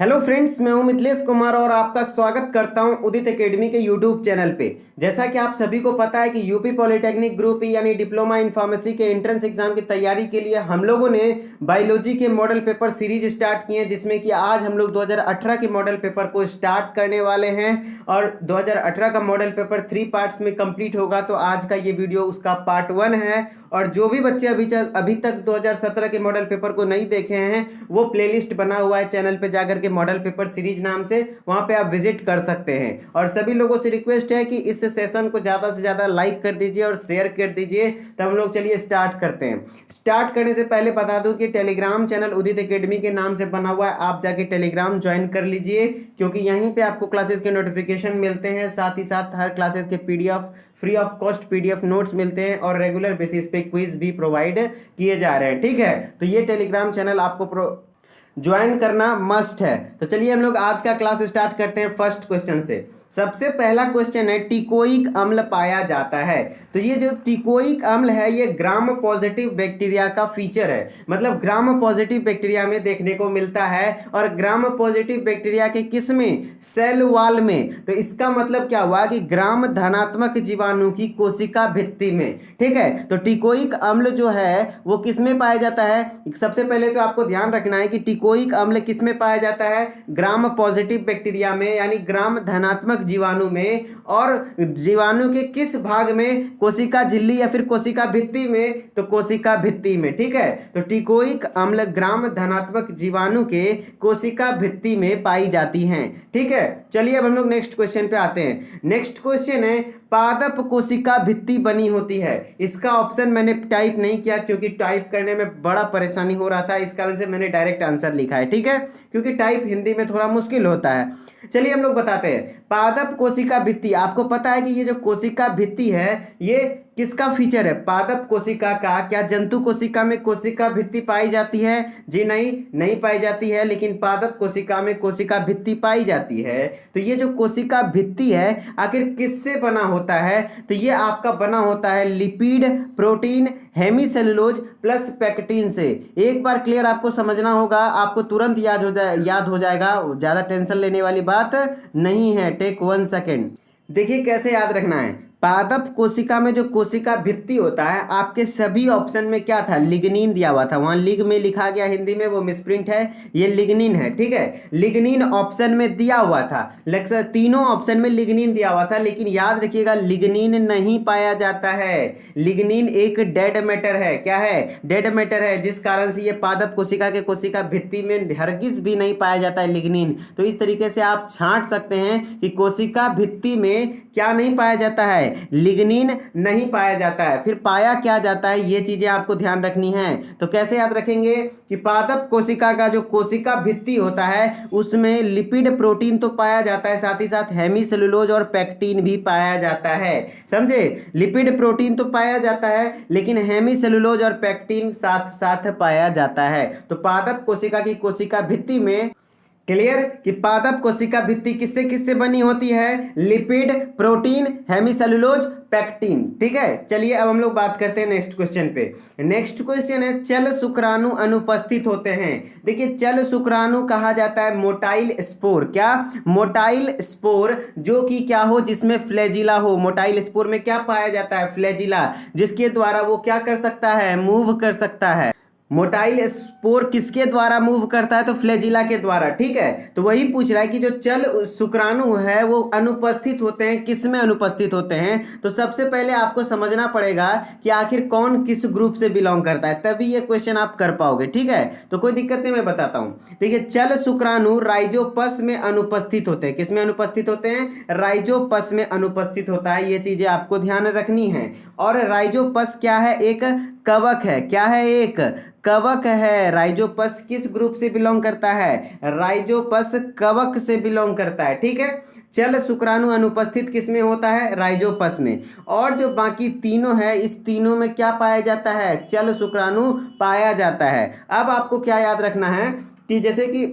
Hello friends, मैं हूं मिथिलेश कुमार और आपका स्वागत करता हूं उदित एकेडमी के यूट्यूब चैनल पे। जैसा कि आप सभी को पता है कि यूपी पॉलिटेक्निक ग्रुप यानी डिप्लोमा इन फार्मेसी के एंट्रेंस एग्जाम की तैयारी के लिए हम लोगों ने बायोलॉजी के मॉडल पेपर सीरीज स्टार्ट किए हैं, जिसमें कि आज हम लोग 2018 के मॉडल पेपर को स्टार्ट करने वाले हैं और 2018 का मॉडल पेपर 3 पार्ट्स में कंप्लीट होगा। तो आज का ये वीडियो उसका पार्ट 1 है और जो भी बच्चे अभी तक 2017 के मॉडल पेपर को नहीं देखे हैं वो प्लेलिस्ट बना हुआ है चैनल पे जाकर के, मॉडल पेपर सीरीज नाम से, वहां पे आप विजिट कर सकते हैं। और सभी लोगों से रिक्वेस्ट है कि इस सेशन को ज्यादा से ज्यादा लाइक कर दीजिए और शेयर कर दीजिए। तब हम लोग चलिए स्टार्ट करते हैं। स्टार्ट करने से पहले बता दूं कि टेलीग्राम चैनल उदित एकेडमी के नाम से बना हुआ है, आप जाके टेलीग्राम ज्वाइन कर लीजिए, क्योंकि यहीं पे आपको क्लासेस के नोटिफिकेशन मिलते हैं, साथ ही साथ हर क्लासेस के PDF free of cost PDF notes मिलते हैं और रेगुलर बेसिस पे क्विज भी प्रोवाइड किए जा रहे हैं। ठीक है, तो ये टेलीग्राम चैनल आपको ज्वाइन करना मस्ट है। तो चलिए हम लोग आज का क्लास स्टार्ट करते हैं फर्स्ट क्वेश्चन से। सबसे पहला क्वेश्चन है, टिकोइक अम्ल पाया जाता है। तो ये जो टिकोइक अम्ल है ये ग्राम पॉजिटिव बैक्टीरिया का फीचर है, मतलब ग्राम पॉजिटिव बैक्टीरिया में देखने को मिलता है। और ग्राम पॉजिटिव बैक्टीरिया के किस में? सेल वॉल में। तो इसका मतलब क्या हुआ कि ग्राम धनात्मक जीवाणु की कोशिका भित्ति में। ठीक है, तो टिकोइक अम्ल जो है वो किस में पाया जाता है? सबसे पहले तो आपको ध्यान रखना है कि टिकोइक अम्ल किस में पाया जाता है? ग्राम पॉजिटिव बैक्टीरिया में, यानी ग्राम धनात्मक जीवाणु में। और जीवाणु के किस भाग में? कोशिका झिल्ली या फिर कोशिका भित्ति में। तो कोशिका भित्ति में। ठीक है, तो टिकोइक अम्ल ग्राम धनात्मक जीवाणु के कोशिका भित्ति में पाई जाती हैं। ठीक है, चलिए अब हम लोग नेक्स्ट क्वेश्चन पे आते हैं। नेक्स्ट क्वेश्चन है, पादप कोशिका भित्ति बनी होती है। इसका ऑप्शन मैंने टाइप नहीं किया क्योंकि टाइप करने में बड़ा परेशानी हो रहा था, इस कारण से मैंने डायरेक्ट आंसर लिखा है। ठीक है, क्योंकि टाइप हिंदी में थोड़ा मुश्किल होता है। चलिए हम लोग बताते हैं। पादप कोशिका भित्ति, आपको पता है कि ये जो कोशिका भित्ति है ये किसका फीचर है? पादप कोशिका का। क्या जंतु कोशिका में कोशिका भित्ति पाई जाती है? जी नहीं, नहीं पाई जाती है, लेकिन पादप कोशिका में कोशिका भित्ति पाई जाती है। तो ये जो कोशिका भित्ति है आखिर किससे बना होता है? तो ये आपका बना होता है lipid, protein, hemicellulose plus pectin से। एक बार क्लियर आपको समझना होगा, आपको तुरंत याद हो जाएगा, ज्यादा टेंशन लेने वाली बात नहीं है। Take 1 second. देखिए कैसे याद रखना है। पादप कोशिका में जो कोशिका भित्ति होता है, आपके सभी ऑप्शन में क्या था? लिग्निन दिया हुआ था। वहां लिग में लिखा गया, हिंदी में वो मिसप्रिंट है, ये लिग्निन है। ठीक है, लिग्निन ऑप्शन में दिया हुआ था, लेक्चर तीनों ऑप्शन में लिग्निन दिया हुआ था, लेकिन याद रखिएगा लिग्निन नहीं पाया जाता है। लिग्निन एक डेड मैटर है। क्या है? डेड मैटर है, जिस कारण से ये पादप कोशिका के कोशिका भित्ति में हरगिज भी नहीं पाया जाता है लिग्निन। तो इस तरीके से आप छांट सकते हैं कि कोशिका भित्ति में क्या नहीं पाया जाता है? लिग्निन नहीं पाया जाता है। फिर पाया क्या जाता है, ये चीजें आपको ध्यान रखनी है। तो कैसे याद रखेंगे कि पादप कोशिका का जो कोशिका भित्ति होता है उसमें लिपिड, प्रोटीन तो पाया जाता है, साथ ही साथ हेमीसेलुलोज और पेक्टिन भी पाया जाता है। समझे? लिपिड, प्रोटीन तो पाया जाता है, लेकिन हेमीसेलुलोज और पेक्टिन साथ साथ पाया जाता है। तो पादप कोशिका की कोशिका भित्ति में क्लियर कि पादप कोशिका भित्ति किससे किससे बनी होती है? Lipid, protein, hemicellulose, pectin. ठीक है, चलिए अब हम लोग बात करते हैं नेक्स्ट क्वेश्चन पे। नेक्स्ट क्वेश्चन है, चल शुक्राणु अनुपस्थित होते हैं। देखिए चल शुक्राणु कहा जाता है मोटाइल स्पोर। क्या? मोटाइल स्पोर, जो कि क्या हो? जिसमें फ्लैजिला हो। मोटाइल स्पोर में क्या पाया जाता है? फ्लैजिला, जिसके द्वारा वो क्या कर सकता है? मूव कर सकता है। मोटाइल स्पोर किसके द्वारा मूव करता है? तो फ्लैजिला के द्वारा। ठीक है, तो वही पूछ रहा है कि जो चल शुक्राणु है वो अनुपस्थित होते हैं। किस में अनुपस्थित होते हैं? तो सबसे पहले आपको समझना पड़ेगा कि आखिर कौन किस ग्रुप से बिलोंग करता है, तभी ये क्वेश्चन आप कर पाओगे। ठीक है, तो कोई दिक्कत नहीं, मैं बताता हूं। देखिए चल शुक्राणु राइजोपस में अनुपस्थित होते हैं। किस में अनुपस्थित होते हैं? राइजोपस में अनुपस्थित होता है। ये चीजें आपको ध्यान रखनी है। और राइजोपस क्या है? एक कवक है। क्या है? एक कवक है। राइजोपस किस ग्रुप से बिलोंग करता है? राइजोपस कवक से बिलोंग करता है। ठीक है, चल शुक्राणु अनुपस्थित किस में होता है? राइजोपस में। और जो बाकी तीनों है, इस तीनों में क्या पाया जाता है? चल शुक्राणु पाया जाता है। अब आपको क्या याद रखना है कि जैसे कि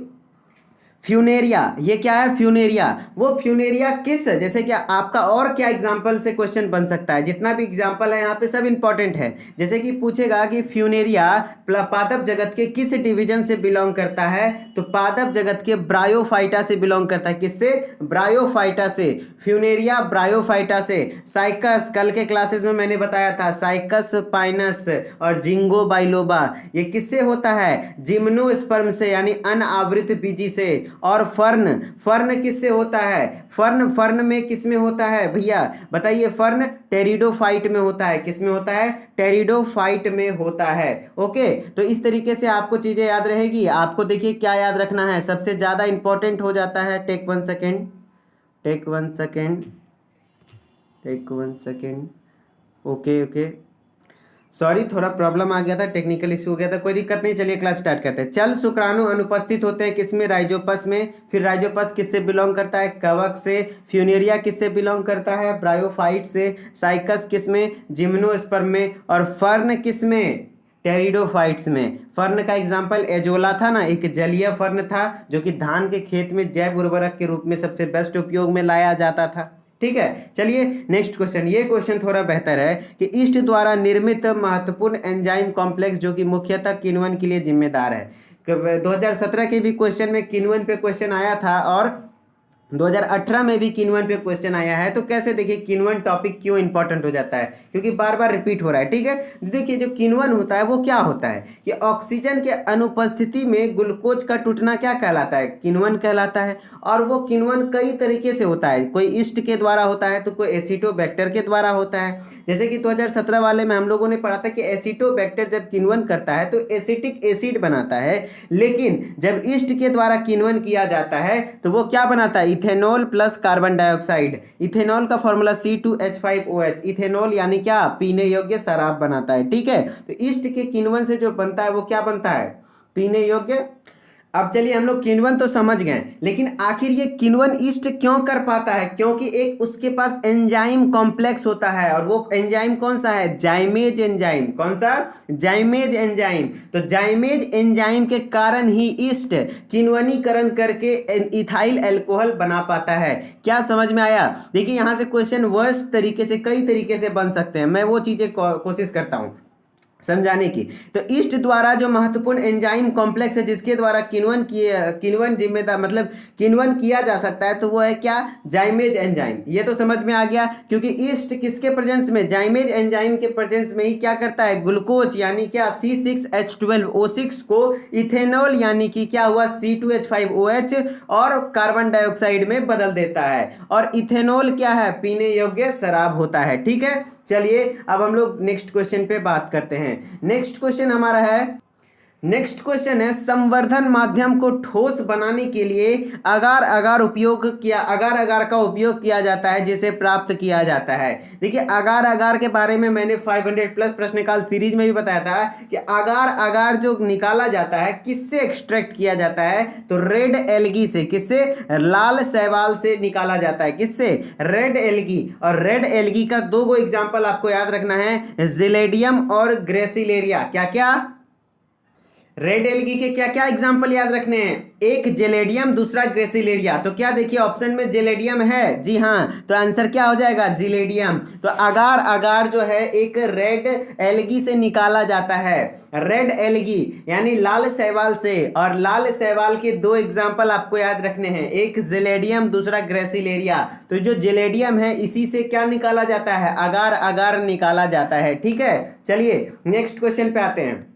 फ्यूनेरिया, ये क्या है फ्यूनेरिया, वो फ्यूनेरिया किस, जैसे कि आपका और क्या एग्जाम्पल से क्वेश्चन बन सकता है, जितना भी एग्जाम्पल है यहाँ पे सब इंपॉर्टेंट है। जैसे कि पूछेगा कि फ्यूनेरिया पादप जगत के किस डिवीजन से बिलोंग करता है, तो पादप जगत के ब्रायोफाइटा से बिलोंग करता है। किससे? ब्रायोफाइटा से। फ्यूनेरिया ब्रायोफाइटा से। साइकस, कल के क्लासेस में मैंने बताया था, साइकस पाइनस और जिंगो बाइलोबा, ये किससे होता है? जिम्नोस्पर्म से, यानी अनावृत बीजी से। और फर्न, फर्न किससे होता है? फर्न, फर्न में किस में होता है भैया बताइए? फर्न टेरिडोफाइट में होता है। किस में होता है? टेरिडोफाइट में होता है। ओके, तो इस तरीके से आपको चीजें याद रहेगी। आपको देखिए क्या याद रखना है, सबसे ज्यादा इंपॉर्टेंट हो जाता है, take 1 second, take 1 second, take 1 second. Okay okay, sorry थोड़ा प्रॉब्लम आ गया था, टेक्निकल इशू हो गया था, कोई दिक्कत नहीं। चलिए क्लास स्टार्ट करते हैं। चल शुक्राणु अनुपस्थित होते हैं किसमें? राइजोपस में। फिर राइजोपस किससे बिलोंग करता है? कवक से। फ्यूनेरिया किससे बिलोंग करता है? ब्रायोफाइट से। साइकस किसमें? जिम्नोस्पर्म में। और फर्न किसमें? टेरिडोफाइट्स में। फर्न का एग्जाम्पल एजोला था ना, एक जलीय फर्न था जो कि धान के खेत में जैव उर्वरक के रूप में सबसे बेस्ट उपयोग में लाया जाता था। ठीक है, चलिए नेक्स्ट क्वेश्चन। ये क्वेश्चन थोड़ा बेहतर है कि ईस्ट द्वारा निर्मित महत्वपूर्ण एंजाइम कॉम्प्लेक्स जो कि मुख्यतः किण्वन के लिए जिम्मेदार है। 2017 के भी क्वेश्चन में किण्वन पे क्वेश्चन आया था और 2018 में भी किण्वन पे क्वेश्चन आया है। तो कैसे देखिए किण्वन टॉपिक क्यों इंपॉर्टेंट हो जाता है? क्योंकि बार बार रिपीट हो रहा है। ठीक है, देखिए जो किण्वन होता है वो क्या होता है कि ऑक्सीजन के अनुपस्थिति में ग्लूकोज का टूटना क्या कहलाता है? किण्वन कहलाता है। और वो किण्वन कई तरीके से होता है, कोई ईस्ट के द्वारा होता है तो कोई एसिटोबैक्टर के द्वारा होता है। जैसे कि 2017 वाले में हम लोगों ने पढ़ा था कि एसिटोबैक्टर जब किण्वन करता है तो एसिटिक एसिड बनाता है, लेकिन जब ईस्ट के द्वारा किण्वन किया जाता है तो वो क्या बनाता है? Ethanol plus carbon dioxide. Ethanol का फॉर्मूला C2H5OH। इथेनॉल यानी क्या? पीने योग्य शराब बनाता है। ठीक है, तो ईस्ट के किण्वन से जो बनता है वो क्या बनता है? पीने योग्य। अब चलिए हम लोग किण्वन तो समझ गए, लेकिन आखिर ये किण्वन ईस्ट क्यों कर पाता है? क्योंकि एक उसके पास एंजाइम कॉम्प्लेक्स होता है, और वो एंजाइम कौन सा है? जाइमेज एंजाइम। कौन सा? जाइमेज एंजाइम। तो जाइमेज एंजाइम के कारण ही ईस्ट किण्वनीकरण करके इथाइल अल्कोहल बना पाता है। क्या समझ में आया? देखिए यहां से क्वेश्चन वर्स तरीके से, कई तरीके से बन सकते हैं, मैं वो चीजें कोशिश करता हूं समझाने की। तो ईस्ट द्वारा जो महत्वपूर्ण एंजाइम कॉम्प्लेक्स है जिसके द्वारा किण्वन जिम्मेदार, मतलब किण्वन किया जा सकता है, तो वो है क्या? जाइमेज एंजाइम। ये तो समझ में आ गया, क्योंकि ईस्ट किसके प्रेजेंस में? जाइमेज एंजाइम के प्रेजेंस में ही क्या करता है? ग्लूकोज यानी क्या? C6H12O6 को इथेनॉल यानी कि क्या हुआ? C2H5OH और कार्बन डाइऑक्साइड में बदल देता है। और इथेनॉल क्या है? पीने योग्य शराब होता है। ठीक है, चलिए अब हम लोग नेक्स्ट क्वेश्चन पे बात करते हैं। नेक्स्ट क्वेश्चन हमारा है, नेक्स्ट क्वेश्चन है संवर्धन माध्यम को ठोस बनाने के लिए अगार अगार का उपयोग किया जाता है, जिसे प्राप्त किया जाता है। देखिए अगार अगार के बारे में मैंने 500 प्लस प्रश्नकाल सीरीज में भी बताया था कि अगार अगार जो निकाला जाता है किससे एक्सट्रैक्ट किया जाता है? तो रेड एल्गी से। किससे? लाल शैवाल से निकाला जाता है। किससे? Red algae. और रेड एल्गी का दो गो एग्जाम्पल आपको याद रखना है, जिलेडियम और ग्रेसिलेरिया। क्या क्या? रेड एल्गी के क्या क्या एग्जाम्पल याद रखने हैं? एक जेलेडियम, दूसरा ग्रेसिलेरिया। तो क्या देखिए ऑप्शन में जेलेडियम है? जी हाँ, तो आंसर क्या हो जाएगा? जिलेडियम। तो अगार अगार जो है एक रेड एल्गी से निकाला जाता है। रेड एल्गी यानी लाल शैवाल से। और लाल शैवाल के दो एग्जाम्पल आपको याद रखने हैं, एक जेलेडियम, दूसरा ग्रेसिलेरिया। तो जो जेलेडियम है इसी से क्या निकाला जाता है? अगार अगार निकाला जाता है। ठीक है, चलिए नेक्स्ट क्वेश्चन पे आते हैं।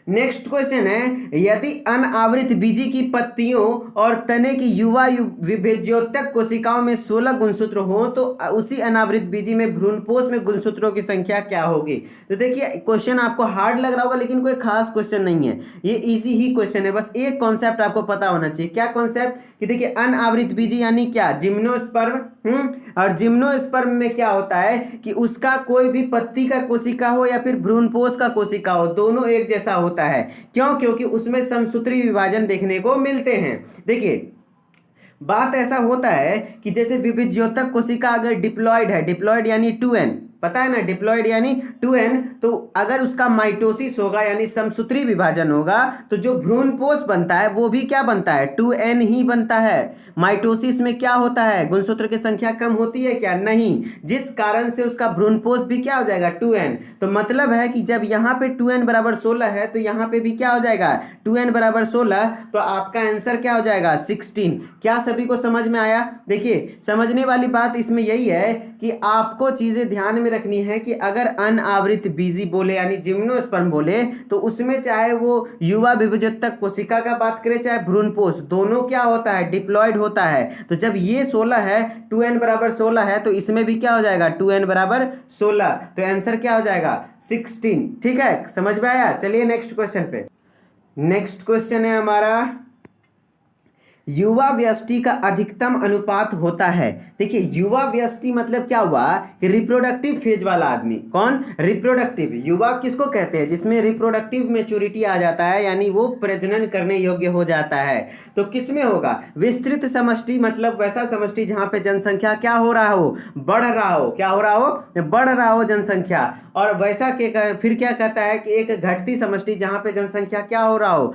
नेक्स्ट क्वेश्चन है, यदि अनावृत बीजी की पत्तियों और तने की युवा विभेद्योतक कोशिकाओं में 16 गुणसूत्र हो तो उसी अनावृत बीजी में भ्रूणपोष में गुणसूत्रों की संख्या क्या होगी? तो देखिए क्वेश्चन आपको हार्ड लग रहा होगा, लेकिन कोई खास क्वेश्चन नहीं है, ये इजी ही क्वेश्चन है। बस एक कॉन्सेप्ट आपको पता होना चाहिए। क्या कॉन्सेप्ट? कि देखिए अनावृत बीजी यानी क्या? जिम्नोस्पर्म। और जिम्नोस्पर्म में क्या होता है कि उसका कोई भी पत्ती का कोशिका हो या फिर भ्रूणपोष का कोशिका हो, दोनों एक जैसा होता है। क्यों? क्योंकि उसमें समसूत्री विभाजन देखने को मिलते हैं। देखिए बात ऐसा होता है कि जैसे विभेद्योतक कोशिका अगर डिप्लॉयड है, डिप्लॉयड यानी 2n, पता है ना, डिप्लॉयड यानी 2n। तो अगर उसका माइटोसिस होगा यानी समसूत्री विभाजन होगा तो जो भ्रूणपोष बनता है वो भी क्या बनता है, 2n ही बनता है। माइटोसिस में क्या होता है, गुणसूत्र की संख्या कम होती है क्या, नहीं, जिस कारण से उसका भ्रूणपोष भी क्या हो जाएगा, 2n। तो मतलब है कि जब यहाँ पे 2n बराबर 16 है तो यहाँ पे भी क्या हो जाएगा, 2n बराबर 16, तो आपका आंसर क्या हो जाएगा, 16। क्या सभी को समझ में आया? देखिए समझने वाली बात इसमें यही है कि आपको चीजें ध्यान में रखनी है कि अगर अनावृत बीजी बोले यानी जिम्नोस्पर्म बोले तो उसमें चाहे वो युवा विभजोत्तक कोशिका का बात करें चाहे भ्रूणपोष, दोनों क्या होता है, डिप्लॉयड होता है। तो जब ये 16 है, 2n बराबर 16 है, तो इसमें भी क्या हो जाएगा, 2n बराबर 16, तो आंसर क्या हो जाएगा, 16। ठीक है, समझ में आया? चलिए नेक्स्ट क्वेश्चन पे। नेक्स्ट क्वेश्चन है हमारा, युवा व्यष्टि का अधिकतम अनुपात होता है। देखिए युवा व्यष्टि मतलब क्या हुआ कि रिप्रोडक्टिव फेज वाला आदमी, कौन, रिप्रोडक्टिव, युवा किसको कहते हैं, जिसमें रिप्रोडक्टिव मैच्योरिटी आ जाता है यानी वो प्रजनन करने योग्य हो जाता है। तो किसमें होगा, विस्तृत समष्टि मतलब वैसा समष्टि जहां पे जनसंख्या क्या हो रहा हो, बढ़ रहा हो, क्या हो रहा हो, बढ़ रहा हो जनसंख्या। और वैसा के फिर क्या कहता है कि एक घटती समष्टि जहां पे जनसंख्या क्या हो रहा हो,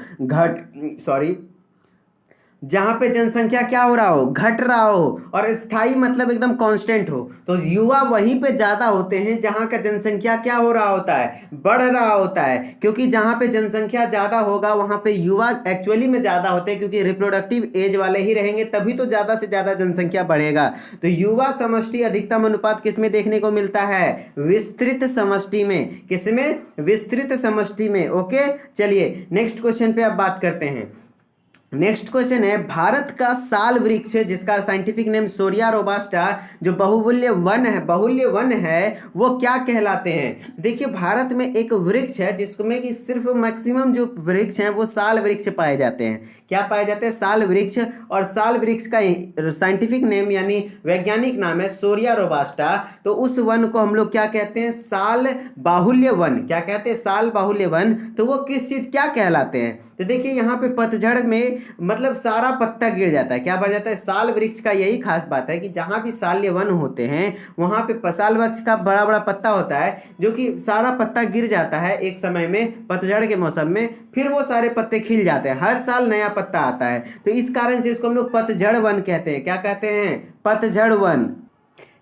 जहां पे जनसंख्या क्या हो रहा हो, घट रहा हो। और स्थायी मतलब एकदम कांस्टेंट हो। तो युवा वहीं पे ज्यादा होते हैं जहां का जनसंख्या क्या हो रहा होता है, बढ़ रहा होता है। क्योंकि जहां पे जनसंख्या ज्यादा होगा वहां पे युवा एक्चुअली में ज्यादा होते हैं, क्योंकि रिप्रोडक्टिव एज वाले ही रहेंगे तभी तो ज्यादा से ज्यादा जनसंख्या बढ़ेगा। तो युवा समष्टि अधिकतम अनुपात किसमें देखने को मिलता है, विस्तृत समष्टि में। किसमें, विस्तृत समष्टि में। ओके, चलिए नेक्स्ट क्वेश्चन पे अब बात करते हैं। नेक्स्ट क्वेश्चन है, भारत का साल वृक्ष जिसका साइंटिफिक नेम सोरिया रोबास्टा, जो बहुल्य वन है वो क्या कहलाते हैं? देखिए भारत में एक वृक्ष है जिसमें कि सिर्फ मैक्सिमम जो वृक्ष हैं वो साल वृक्ष पाए जाते हैं। क्या पाए जाते हैं, साल वृक्ष। और साल वृक्ष का साइंटिफिक नेम यानी वैज्ञानिक नाम है सोरिया रोबास्टा। तो उस वन को हम लोग क्या कहते हैं, साल बाहुल्य वन। क्या कहते हैं, साल बाहुल्य वन। तो वो किस चीज क्या कहलाते हैं? तो देखिए यहाँ पे पतझड़ में मतलब सारा पत्ता गिर जाता है, क्या बढ़ जाता है, साल वृक्ष का यही खास बात है कि जहां भी साल्य वन होते हैं वहां पे साल वृक्ष का बड़ा बड़ा पत्ता होता है जो कि सारा पत्ता गिर जाता है एक समय में पतझड़ के मौसम में, फिर वो सारे पत्ते खिल जाते हैं, हर साल नया पत्ता आता है। तो इस कारण से इसको हम लोग पतझड़ वन कहते हैं। क्या कहते हैं, पतझड़ वन।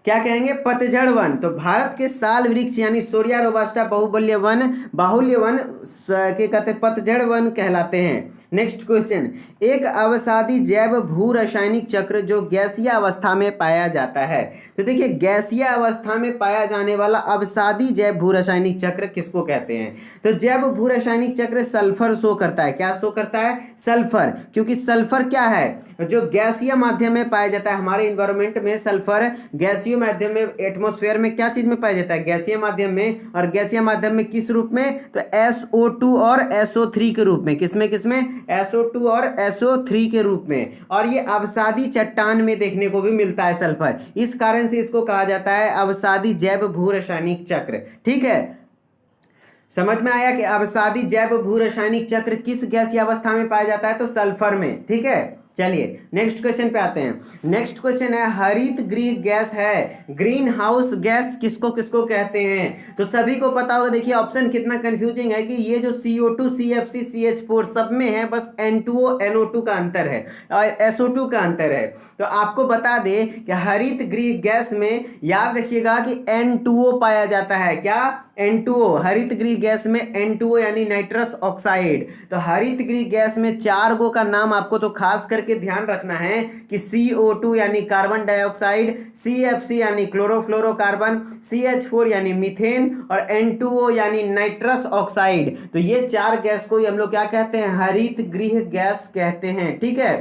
क्या कहेंगे, पतझड़ वन। तो भारत के साल वृक्ष यानी सोरिया रोबास्टा बाहुल्य वन के कहते पतझड़ वन कहलाते हैं। नेक्स्ट क्वेश्चन, एक अवसादी जैव भू रासायनिक चक्र जो गैसीय अवस्था में पाया जाता है। तो देखिए गैसीय अवस्था में पाया जाने वाला अवसादी जैव भू रासायनिक चक्र किसको कहते हैं? तो जैव भू रासायनिक चक्र सल्फर शो करता है। क्या शो करता है, सल्फर। क्योंकि सल्फर क्या है, जो गैसीय माध्यम में पाया जाता है। हमारे इन्वायरमेंट में सल्फर गैसीय माध्यम में, एटमॉस्फेयर में क्या चीज में पाया जाता है, गैसीय माध्यम में। और गैसीय माध्यम में किस रूप में, तो SO2 और SO3 के रूप में। किसमें SO2 और SO3 के रूप में। और ये अवसादी चट्टान में देखने को भी मिलता है सल्फर, इस कारण से इसको कहा जाता है अवसादी जैव भू रासायनिक चक्र। ठीक है, समझ में आया कि अवसादी जैव भू रासायनिक चक्र किस गैसीय अवस्था में पाया जाता है, तो सल्फर में। ठीक है, चलिए नेक्स्ट क्वेश्चन पे आते हैं। नेक्स्ट क्वेश्चन है, हरित गृह गैस है, ग्रीन हाउस गैस किसको किसको कहते हैं? तो सभी को पता होगा। देखिए ऑप्शन कितना कंफ्यूजिंग है कि ये जो CO2 CFC CH4 सब में है, बस N2O NO2 का अंतर है और SO2 का अंतर है। तो आपको बता दें कि हरित गृह गैस में याद रखिएगा कि N2O पाया जाता है। क्या, N2O। हरित गृह गैस में N2O यानी नाइट्रस ऑक्साइड। तो हरित गृह गैस में 4 गो का नाम आपको तो खास करके ध्यान रखना है कि CO2 यानी कार्बन डाइऑक्साइड, CFC यानी क्लोरोफ्लोरोकार्बन, CH4 यानी मीथेन और N2O यानी नाइट्रस ऑक्साइड। तो ये 4 गैस को हम लोग क्या कहते हैं, हरित गृह गैस कहते हैं। ठीक है,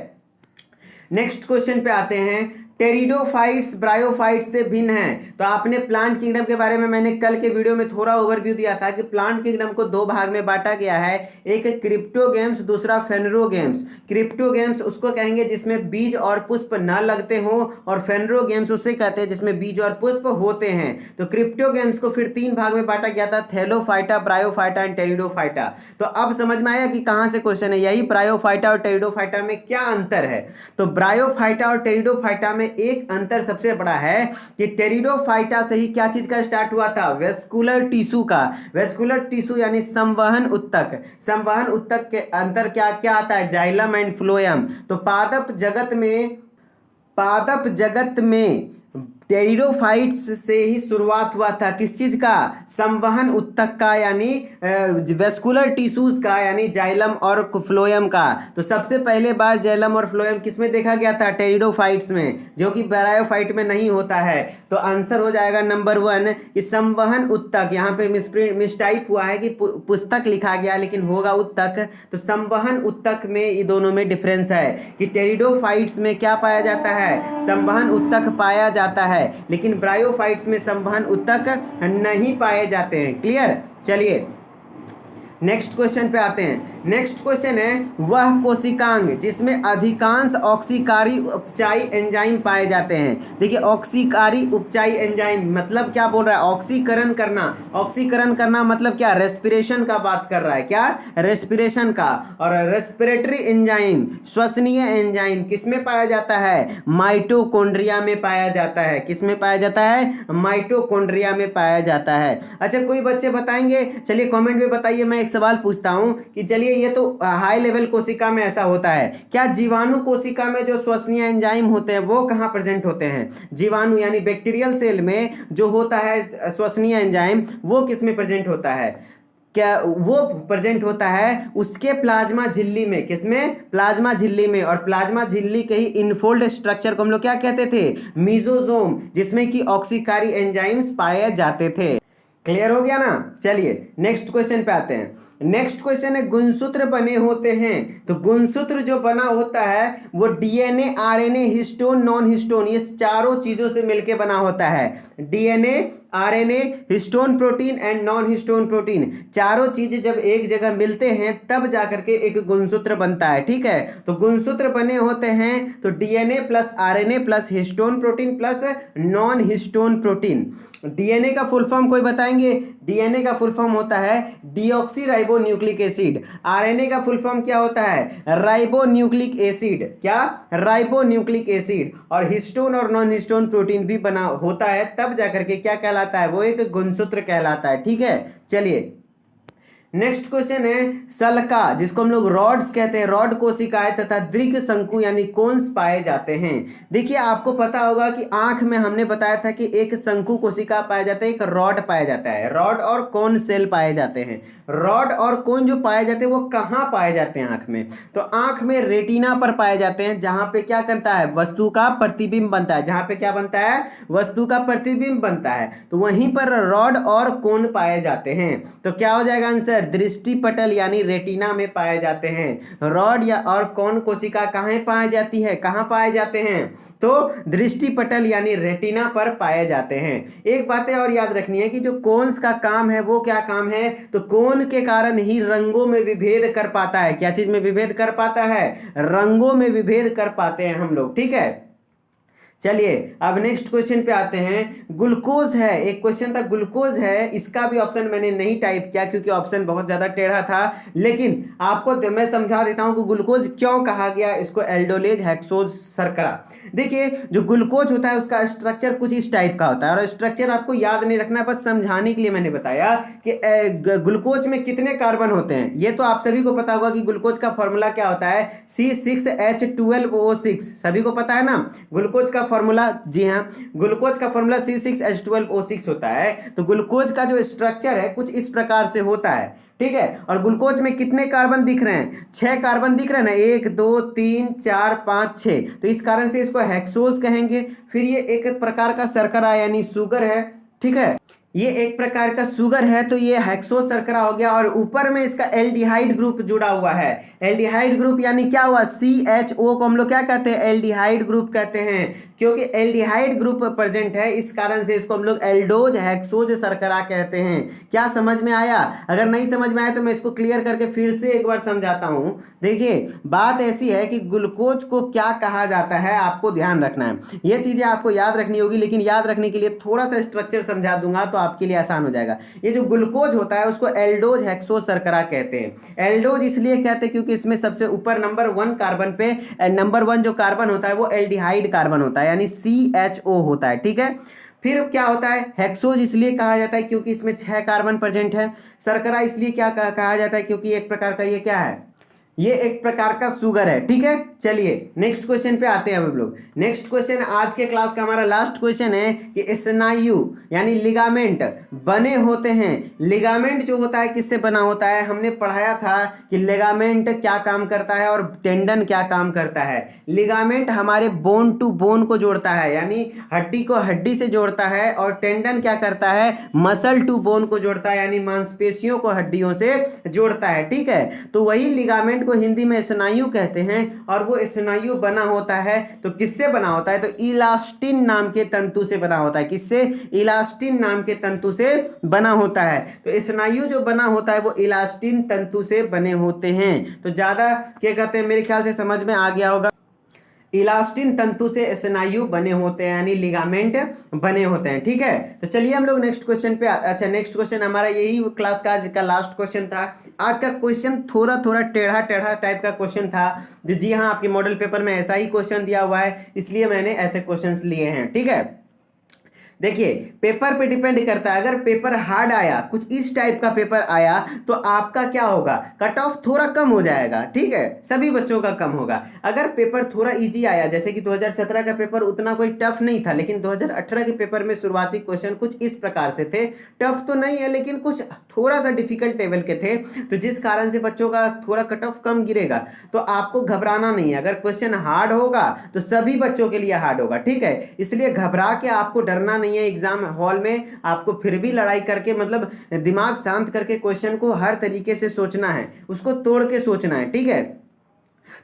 नेक्स्ट क्वेश्चन पे आते हैं। टेरिडोफाइट्स ब्रायोफाइट्स से भिन्न हैं। तो आपने प्लांट किंगडम के बारे में मैंने कल के वीडियो में थोड़ा ओवरव्यू दिया था कि प्लांट किंगडम को 2 भाग में बांटा गया है, एक क्रिप्टोगेम्स, दूसरा फेनरोगेम्स। क्रिप्टोगेम्स उसको कहेंगे जिसमें बीज और पुष्प न लगते हो, और फेनरोगेम्स उसे कहते हैं जिसमें बीज और पुष्प होते हैं। तो क्रिप्टोगेम्स को फिर 3 भाग में बांटा गया था, थैलोफाइटा, ब्रायोफाइटा एंड टेरिडोफाइटा। तो अब समझ में आया कि कहां से क्वेश्चन है, यही ब्रायोफाइटा और टेरिडोफाइटा में क्या अंतर है। तो ब्रायोफाइटा और टेरिडोफाइटा में में एक अंतर सबसे बड़ा है कि टेरिडोफाइटा से ही क्या चीज का स्टार्ट हुआ था, वेस्कुलर टिश्यू का। वेस्कुलर टिश्यू यानी संवहन उत्तक। संवहन उत्तक के अंतर क्या क्या आता है, जाइलम एंड फ्लोएम। तो पादप जगत में टेरिडोफाइट्स से ही शुरुआत हुआ था, किस चीज का, संवहन उत्तक का यानी वेस्कुलर टिश्यूज का, यानी जाइलम और फ्लोएम का। तो सबसे पहले बार जाइलम और फ्लोएम किसमें देखा गया था, टेरिडोफाइट्स में, जो कि ब्रायोफाइट में नहीं होता है। तो आंसर हो जाएगा नंबर 1 कि संवहन उत्तक। यहाँ पे मिसटाइप हुआ है कि पुस्तक लिखा गया लेकिन होगा उत्तक। तो संवहन उत्तक में ये दोनों में डिफरेंस है कि टेरिडोफाइट्स में क्या पाया जाता है, संवहन उत्तक पाया जाता है, लेकिन ब्रायोफाइट्स में संवहन उत्तक नहीं पाए जाते हैं। क्लियर। चलिए नेक्स्ट क्वेश्चन पे आते हैं। नेक्स्ट क्वेश्चन है वह कोशिकांग जिसमें अधिकांश ऑक्सीकारी उपचाई एंजाइम पाए जाते हैं। देखिए ऑक्सीकारी उपचाई एंजाइम मतलब क्या बोल रहा है, ऑक्सीकरण करना। ऑक्सीकरण करना मतलब क्या, रेस्पिरेशन का बात कर रहा है, क्या, रेस्पिरेशन का। और रेस्पिरेटरी एंजाइम, श्वसनीय एंजाइम किसमें पाया जाता है, माइटोकॉन्ड्रिया में पाया जाता है। किसमें पाया जाता है, माइटोकॉन्ड्रिया में पाया जाता है। अच्छा कोई बच्चे बताएंगे, चलिए कमेंट में बताइए। मैं एक सवाल पूछता हूं कि चलिए ये तो हाई लेवल कोशिका में ऐसा होता है, क्या जीवाणु कोशिका में जो श्वसनीय एंजाइम होते हैं वो कहां प्रेजेंट होते हैं, जीवाणु यानी बैक्टीरियल सेल में जो होता है श्वसनीय एंजाइम वो किस में प्रेजेंट होता है, क्या वो प्रेजेंट होता है उसके प्लाज्मा झिल्ली में। किसमें, प्लाज्मा झिल्ली में। और प्लाज्मा झिल्ली के ही इनफोल्ड स्ट्रक्चर को हम लोग क्या कहते थे, मीजोजोम, जिसमें कि ऑक्सीकारी एंजाइम्स पाए जाते थे। क्लियर हो गया ना। चलिए नेक्स्ट क्वेश्चन पे आते हैं। नेक्स्ट क्वेश्चन है गुणसूत्र बने होते हैं। तो गुणसूत्र जो बना होता है वो DNA, RNA, histone, non histone, ये चारों चीजों से मिलकर बना होता है। DNA, RNA, histone protein and non histone protein, चारों चीजें जब एक जगह मिलते हैं तब जाकर के एक गुणसूत्र बनता है। ठीक है, तो गुणसूत्र बने होते हैं तो DNA plus RNA plus histone protein plus non histone protein. DNA का फुल फॉर्म कोई बताएंगे, डीएनए का फुल फॉर्म होता है deoxy ribo nucleic acid. RNA का फुल फॉर्म क्या होता है, राइबो न्यूक्लिक एसिड, क्या, राइबो न्यूक्लिक एसिड। और हिस्टोन और नॉन हिस्टोन प्रोटीन भी बना होता है तब जाकर के क्या कहलाता है, वो एक गुणसूत्र कहलाता है। ठीक है, चलिए नेक्स्ट क्वेश्चन है सल्का, जिसको हम लोग रॉड्स कहते हैं, रॉड कोशिकाएं तथा दीर्घ शंकु यानी कोन्स पाए जाते हैं। देखिए आपको पता होगा कि आंख में हमने बताया था कि एक शंकु कोशिका पाया जाता है, एक रॉड पाया जाता है। रॉड और कोन सेल पाए जाते हैं। रॉड और कोन जो पाए जाते हैं वो कहाँ पाए जाते हैं, आंख में। तो आंख में रेटिना पर पाए जाते हैं, जहां पे क्या करता है, वस्तु का प्रतिबिंब बनता है। जहां पे क्या बनता है, वस्तु का प्रतिबिंब बनता है। तो वहीं पर रॉड और कोन पाए जाते हैं। तो क्या हो जाएगा आंसर, दृष्टि पटल यानी रेटिना में पाए जाते हैं। रॉड या और कोन कोशिका कहाँ पाई जाती है, कहाँ पाए जाते हैं, तो दृष्टि पटल यानी रेटिना पर पाए जाते हैं। एक बातें और याद रखनी है कि जो कोन्स का काम है वो क्या काम है, तो कोन के कारण ही रंगों में विभेद कर पाता है। क्या चीज में विभेद कर पाता है, रंगों में विभेद कर पाते हैं हम लोग। ठीक है, चलिए अब नेक्स्ट क्वेश्चन पे आते हैं। ग्लूकोज है, एक क्वेश्चन था ग्लूकोज है, इसका भी ऑप्शन मैंने नहीं टाइप किया क्योंकि ऑप्शन बहुत ज्यादा टेढ़ा था, लेकिन आपको मैं समझा देता हूं कि ग्लूकोज क्यों कहा गया इसको, एल्डोलेज हेक्सोज शर्करा। देखिए जो ग्लूकोज होता है उसका स्ट्रक्चर कुछ इस टाइप का होता है, और स्ट्रक्चर आपको याद नहीं रखना, बस समझाने के लिए मैंने बताया कि ग्लूकोज में कितने कार्बन होते हैं। ये तो आप सभी को पता होगा कि ग्लूकोज का फॉर्मूला क्या होता है, C6H12O6, सभी को पता है ना ग्लूकोज का फॉर्मूला। जी हाँ, ग्लूकोज का फॉर्मूला C6H12O6 होता है। तो ग्लूकोज का जो स्ट्रक्चर है कुछ इस प्रकार से होता है। ठीक है, और ग्लूकोज में कितने कार्बन दिख रहे हैं, 6 कार्बन दिख रहे हैं ना, 1 2 3 4 5 6, तो इस कारण से इसको हेक्सोज कहेंगे। फिर ये एक प्रकार का शर्करा यानी शुगर है। ठीक है, ये एक प्रकार का शुगर है तो ये हेक्सोज शर्करा हो गया, और ऊपर में इसका एल्डिहाइड ग्रुप जुड़ा हुआ है। एल्डिहाइड ग्रुप यानी क्या हुआ, CHO को हम लोग क्या कहते हैं, एल्डिहाइड ग्रुप कहते हैं। क्योंकि एल्डिहाइड ग्रुप प्रेजेंट है इस कारण से इसको हम लोग एल्डोज हेक्सोज शर्करा कहते हैं। क्या समझ में आया, अगर नहीं समझ में आया तो मैं इसको क्लियर करके फिर से एक बार समझाता हूं। देखिए बात ऐसी है कि ग्लूकोज को क्या कहा जाता है, आपको ध्यान रखना है, ये चीजें आपको याद रखनी होगी, लेकिन याद रखने के लिए थोड़ा सा स्ट्रक्चर समझा दूंगा तो आपके लिए आसान हो जाएगा। ये जो ग्लूकोज होता है उसको एल्डोज हेक्सोज शर्करा कहते हैं। एल्डोज इसलिए कहते हैं क्योंकि इसमें सबसे ऊपर नंबर 1 कार्बन पे, नंबर 1 जो कार्बन होता है वो एल्डिहाइड कार्बन होता है, है, यानी CHO होता है, ठीक है। फिर क्या होता है, हेक्सोज इसलिए कहा जाता है क्योंकि इसमें 6 कार्बन प्रेजेंट है। शर्करा इसलिए क्या कहा जाता है क्योंकि एक प्रकार का ये क्या है, ये एक प्रकार का शुगर है, ठीक है। चलिए नेक्स्ट क्वेश्चन पे आते हैं हम लोग। नेक्स्ट क्वेश्चन आज के क्लास का हमारा लास्ट क्वेश्चन है कि स्नायु यानी लिगामेंट बने होते हैं। लिगामेंट जो होता है किससे बना होता है, हमने पढ़ाया था कि लिगामेंट क्या काम करता है और टेंडन क्या काम करता है। लिगामेंट हमारे बोन टू बोन को जोड़ता है, यानी हड्डी को हड्डी से जोड़ता है, और टेंडन क्या करता है, मसल टू बोन को जोड़ता है, यानी मांसपेशियों को हड्डियों से जोड़ता है, ठीक है। तो वही लिगामेंट को हिंदी में स्नायु कहते हैं, और वो स्नायु बना होता है तो किससे बना होता है, तो इलास्टिन नाम के तंतु से बना होता है। किससे, इलास्टिन नाम के तंतु से बना होता है। तो स्नायु जो बना होता है वो इलास्टिन तंतु से बने होते हैं। तो ज्यादा क्या कहते हैं, मेरे ख्याल से समझ में आ गया होगा। इलास्टिन तंतु से स्नायु बने होते हैं, यानी लिगामेंट बने होते हैं, ठीक है। तो चलिए हम लोग नेक्स्ट क्वेश्चन पे अच्छा, नेक्स्ट क्वेश्चन हमारा यही क्लास का आज का लास्ट क्वेश्चन था। आज का क्वेश्चन थोड़ा थोड़ा टेढ़ा टेढ़ा टाइप का क्वेश्चन था। जी हाँ, आपके मॉडल पेपर में ऐसा ही क्वेश्चन दिया हुआ है, इसलिए मैंने ऐसे क्वेश्चंस लिए हैं, ठीक है। देखिए पेपर पे डिपेंड करता है, अगर पेपर हार्ड आया, कुछ इस टाइप का पेपर आया, तो आपका क्या होगा, कट ऑफ थोड़ा कम हो जाएगा, ठीक है, सभी बच्चों का कम होगा। अगर पेपर थोड़ा इजी आया, जैसे कि 2017 का पेपर उतना कोई टफ नहीं था, लेकिन 2018 के पेपर में शुरुआती क्वेश्चन कुछ इस प्रकार से थे, टफ तो नहीं है लेकिन कुछ थोड़ा सा डिफिकल्ट लेवल के थे, तो जिस कारण से बच्चों का थोड़ा कट ऑफ कम गिरेगा। तो आपको घबराना नहीं है, अगर क्वेश्चन हार्ड होगा तो सभी बच्चों के लिए हार्ड होगा, ठीक है। इसलिए घबरा के आपको डरना नहीं है। एग्जाम हॉल में आपको फिर भी लड़ाई करके, मतलब दिमाग शांत करके क्वेश्चन को हर तरीके से सोचना है, उसको तोड़ के सोचना है, ठीक है,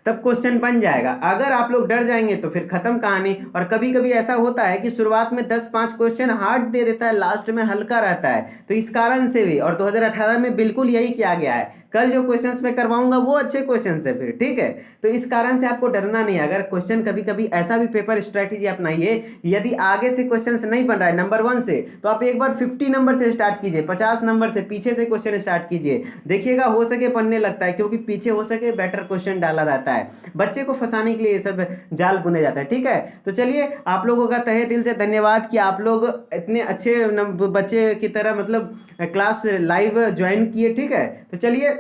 तब क्वेश्चन बन जाएगा। अगर आप लोग डर जाएंगे तो फिर खत्म कहानी। और कभी कभी ऐसा होता है कि शुरुआत में 10-5 क्वेश्चन हार्ड दे देता है, लास्ट में हल्का रहता है, तो इस कारण से भी, और 2018 में बिल्कुल यही किया गया है। कल जो क्वेश्चंस मैं करवाऊंगा वो अच्छे क्वेश्चंस है फिर, ठीक है। तो इस कारण से आपको डरना नहीं है। अगर क्वेश्चन कभी कभी ऐसा भी पेपर स्ट्रेटेजी अपनाइए, यदि आगे से क्वेश्चंस नहीं बन रहा है नंबर 1 से, तो आप एक बार 50 नंबर से स्टार्ट कीजिए, 50 नंबर से पीछे से क्वेश्चन स्टार्ट कीजिए, देखिएगा हो सके बनने लगता है, क्योंकि पीछे हो सके बेटर क्वेश्चन डाला रहता है। बच्चे को फंसाने के लिए ये सब जाल बुने जाता है, ठीक है। तो चलिए आप लोगों का तहे दिल से धन्यवाद कि आप लोग इतने अच्छे बच्चे की तरह मतलब क्लास लाइव ज्वाइन किए, ठीक है। तो चलिए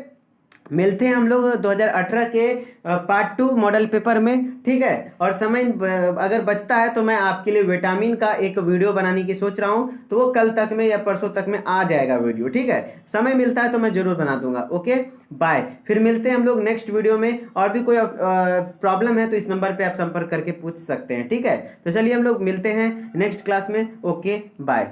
मिलते हैं हम लोग 2018 के पार्ट 2 मॉडल पेपर में, ठीक है। और समय अगर बचता है तो मैं आपके लिए विटामिन का एक वीडियो बनाने की सोच रहा हूं, तो वो कल तक में या परसों तक में आ जाएगा वीडियो, ठीक है। समय मिलता है तो मैं जरूर बना दूंगा। ओके बाय, फिर मिलते हैं हम लोग नेक्स्ट वीडियो में। और भी कोई प्रॉब्लम है तो इस नंबर पे आप संपर्क करके पूछ सकते हैं, ठीक है। तो चलिए हम लोग मिलते हैं नेक्स्ट क्लास में। Okay bye.